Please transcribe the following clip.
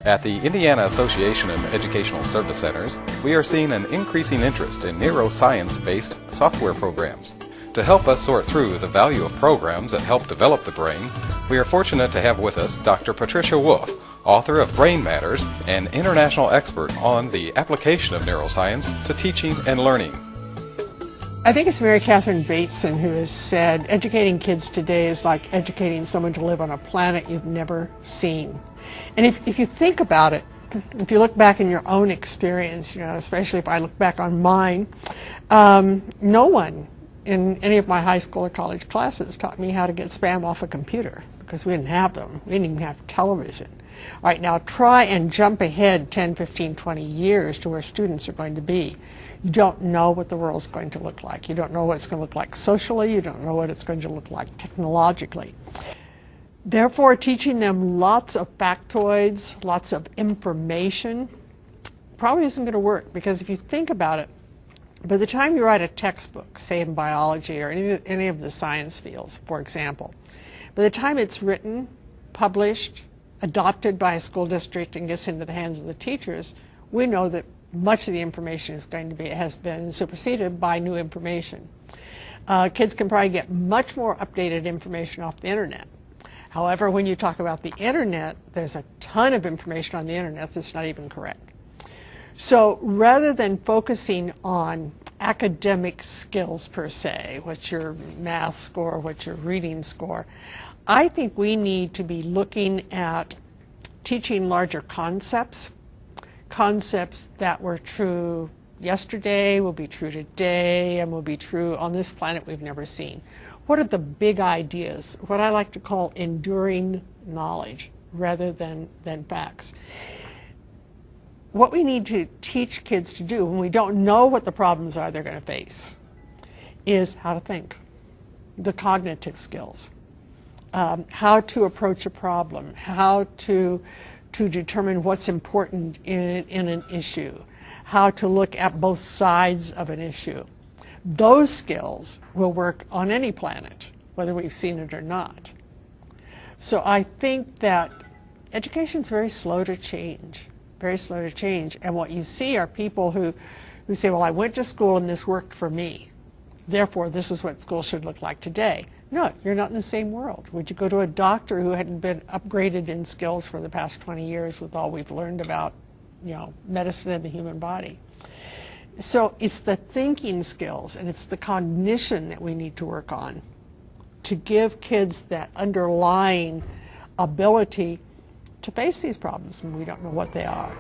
At the Indiana Association of Educational Service Centers, we are seeing an increasing interest in neuroscience-based software programs. To help us sort through the value of programs that help develop the brain, we are fortunate to have with us Dr. Patricia Wolf, author of Brain Matters and international expert on the application of neuroscience to teaching and learning. I think it's Mary Catherine Bateson who has said, educating kids today is like educating someone to live on a planet you've never seen. And if you think about it, if you look back in your own experience, especially if I look back on mine, no one in any of my high school or college classes taught me how to get spam off a computer because we didn't have them. We didn't even have television. All right, now try and jump ahead 10, 15, 20 years to where students are going to be. You don't know what the world's going to look like. You don't know what it's going to look like socially. You don't know what it's going to look like technologically. Therefore, teaching them lots of factoids, lots of information, probably isn't going to work, because if you think about it, by the time you write a textbook, say in biology or any of the science fields, for example, by the time it's written, published, adopted by a school district and gets into the hands of the teachers, we know that much of the information has been superseded by new information. Kids can probably get much more updated information off the internet. However, when you talk about the internet, there's a ton of information on the internet that's not even correct. So rather than focusing on academic skills per se, what's your math score, what's your reading score, I think we need to be looking at teaching larger concepts, concepts that were true yesterday, will be true today, and will be true on this planet we've never seen. What are the big ideas? What I like to call enduring knowledge rather than facts. What we need to teach kids to do when we don't know what the problems are they're going to face is how to think, the cognitive skills, how to approach a problem, how to determine what's important in an issue, how to look at both sides of an issue. Those skills will work on any planet, whether we've seen it or not. So I think that education is very slow to change, very slow to change. And what you see are people who say, well, I went to school and this worked for me. Therefore, this is what school should look like today. No, you're not in the same world. Would you go to a doctor who hadn't been upgraded in skills for the past 20 years with all we've learned about, medicine and the human body? So it's the thinking skills and it's the cognition that we need to work on to give kids that underlying ability to face these problems when we don't know what they are.